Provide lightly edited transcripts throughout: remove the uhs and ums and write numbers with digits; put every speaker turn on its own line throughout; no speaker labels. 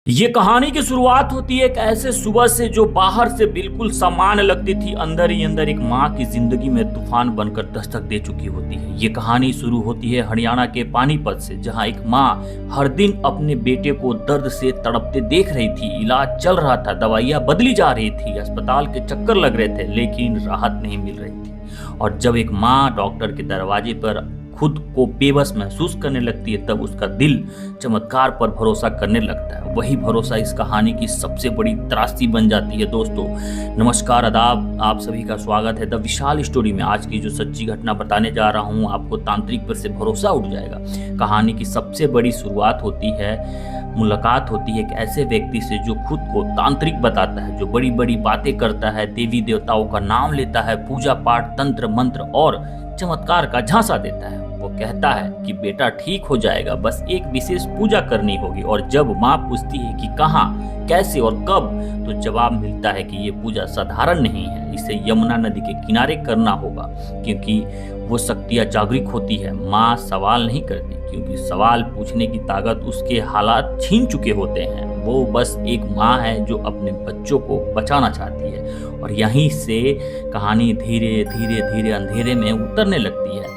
ये कहानी की शुरुआत होती है एक ऐसे सुबह से जो बाहर से बिल्कुल सामान्य लगती थी, अंदर ही अंदर एक माँ की जिंदगी में तूफान बनकर दस्तक दे चुकी होती है। ये कहानी शुरू होती है हरियाणा के पानीपत से, जहाँ एक माँ हर दिन अपने बेटे को दर्द से तड़पते देख रही थी। इलाज चल रहा था, दवाइयाँ बदली जा रही थी, अस्पताल के चक्कर लग रहे थे, लेकिन राहत नहीं मिल रही थी। और जब एक माँ डॉक्टर के दरवाजे पर खुद को बेबस महसूस करने लगती है, तब उसका दिल चमत्कार पर भरोसा करने लगता है। वही भरोसा इस कहानी की सबसे बड़ी त्रासदी बन जाती है। दोस्तों नमस्कार, आदाब, आप सभी का स्वागत है द विशाल स्टोरी में। आज की जो सच्ची घटना बताने जा रहा हूँ, आपको तांत्रिक पर से भरोसा उठ जाएगा। कहानी की सबसे बड़ी शुरुआत होती है, मुलाकात होती है एक ऐसे व्यक्ति से जो खुद को तांत्रिक बताता है, जो बड़ी बड़ी बातें करता है, देवी देवताओं का नाम लेता है, पूजा पाठ, तंत्र मंत्र और चमत्कार का झांसा देता है। वो कहता है कि बेटा ठीक हो जाएगा, बस एक विशेष पूजा करनी होगी। और जब माँ पूछती है कि कहाँ, कैसे और कब, तो जवाब मिलता है कि ये पूजा साधारण नहीं है, इसे यमुना नदी के किनारे करना होगा। क्योंकि वो शक्तियाँ जागृत होती है। माँ सवाल नहीं करती, क्योंकि सवाल पूछने की ताकत उसके हालात छीन चुके होते हैं। वो बस एक माँ है जो अपने बच्चों को बचाना चाहती है। और यहीं से कहानी धीरे धीरे धीरे अंधेरे में उतरने लगती है।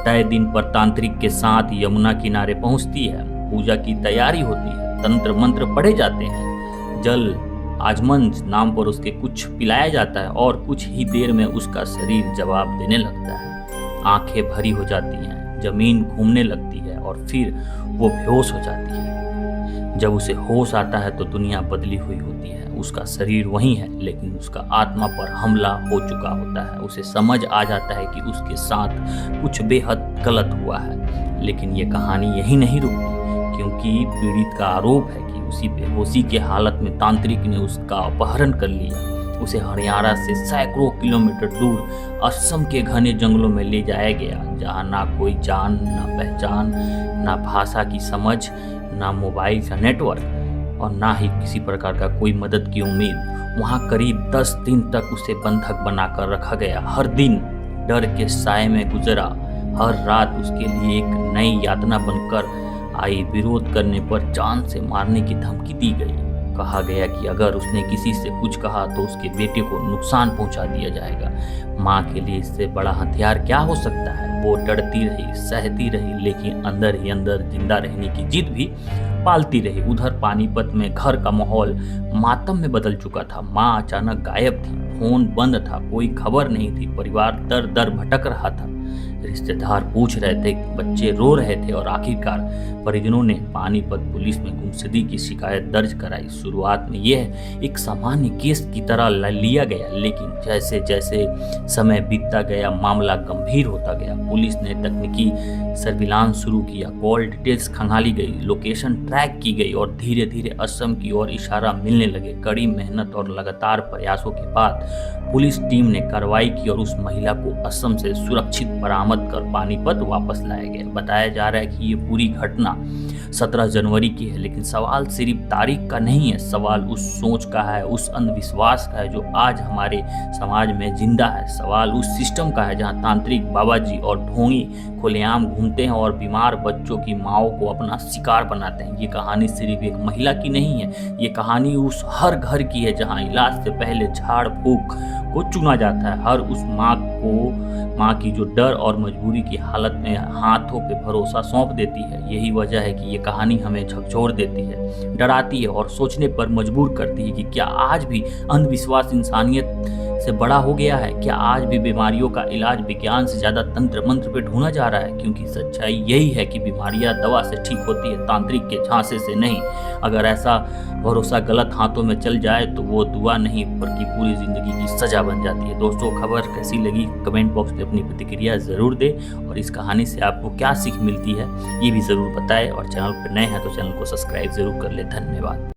तय दिन पर तांत्रिक के साथ यमुना किनारे पहुंचती है। पूजा की तैयारी होती है, तंत्र मंत्र पढ़े जाते हैं, जल आजमन नाम पर उसके कुछ पिलाया जाता है, और कुछ ही देर में उसका शरीर जवाब देने लगता है। आंखें भरी हो जाती हैं, जमीन घूमने लगती है और फिर वो बेहोश हो जाती है। जब उसे होश आता है तो दुनिया बदली हुई होती है। उसका शरीर वही है, लेकिन उसका आत्मा पर हमला हो चुका होता है। उसे समझ आ जाता है कि उसके साथ कुछ बेहद गलत हुआ है। लेकिन ये कहानी यही नहीं रुकती, क्योंकि पीड़ित का आरोप है कि उसी बेहोशी के हालत में तांत्रिक ने उसका अपहरण कर लिया। उसे हरियाणा से सैकड़ों किलोमीटर दूर असम के घने जंगलों में ले जाया गया, जहाँ ना कोई जान, ना पहचान, ना भाषा की समझ, ना मोबाइल का नेटवर्क और ना ही किसी प्रकार का कोई मदद की उम्मीद। वहाँ करीब 10 दिन तक उसे बंधक बनाकर रखा गया। हर दिन डर के साए में गुजरा, हर रात उसके लिए एक नई यातना बनकर आई। विरोध करने पर जान से मारने की धमकी दी गई। कहा गया कि अगर उसने किसी से कुछ कहा तो उसके बेटे को नुकसान पहुंचा दिया जाएगा। माँ के लिए इससे बड़ा हथियार क्या हो सकता है। वो डरती रही, सहती रही, लेकिन अंदर ही अंदर जिंदा रहने की जिद भी पालती रही। उधर पानीपत में घर का माहौल मातम में बदल चुका था। माँ अचानक गायब थी, फोन बंद था, कोई खबर नहीं थी। परिवार दर दर भटक रहा था। रिश्तेदार पूछ रहे थे, बच्चे रो रहे थे, और आखिरकार परिजनों ने पानीपत पुलिस में गुमशुदगी की शिकायत दर्ज कराई। शुरुआत में यह एक सामान्य केस की तरह लिया गया, लेकिन जैसे जैसे समय बीतता गया मामला गंभीर होता गया। पुलिस ने तकनीकी सर्विलांस शुरू किया, कॉल डिटेल्स खंगाली गई, लोकेशन ट्रैक की गई और धीरे धीरे असम की ओर इशारा मिलने लगे। कड़ी मेहनत और लगातार प्रयासों के बाद पुलिस टीम ने कार्रवाई की और उस महिला को असम से सुरक्षित बरामद कर पानीपत वापस लाया गया। बताया जा रहा है कि ये पूरी घटना 17 जनवरी की है, लेकिन सवाल सिर्फ तारीख का नहीं है। सवाल उस सोच का है, उस अंधविश्वास का है जो आज हमारे समाज में जिंदा है। सवाल उस सिस्टम का है जहां तांत्रिक, बाबा जी और ढोंगी खुलेआम घूमते हैं और बीमार बच्चों की माओ को अपना शिकार बनाते हैं। ये कहानी सिर्फ एक महिला की नहीं है, ये कहानी उस हर घर की है जहां इलाज से पहले झाड़ फूक को चुना जाता है। हर उस माँ की जो डर और मजबूरी की हालत में हाथों पे भरोसा सौंप देती है। यही वजह है कि ये कहानी हमें झकझोर देती है, डराती है और सोचने पर मजबूर करती है कि क्या आज भी अंधविश्वास इंसानियत से बड़ा हो गया है। क्या आज भी बीमारियों का इलाज विज्ञान से ज़्यादा तंत्र मंत्र पे ढूंढा जा रहा है। क्योंकि सच्चाई यही है कि बीमारियां दवा से ठीक होती है, तांत्रिक के झांसे से नहीं। अगर ऐसा भरोसा गलत हाथों में चल जाए तो वो दुआ नहीं बल्कि पूरी जिंदगी की सजा बन जाती है। दोस्तों खबर कैसी लगी कमेंट बॉक्स में अपनी प्रतिक्रिया ज़रूर दें, और इस कहानी से आपको क्या सीख मिलती है ये भी ज़रूर बताएं। और चैनल पर नए हैं तो चैनल को सब्सक्राइब ज़रूर कर ले। धन्यवाद।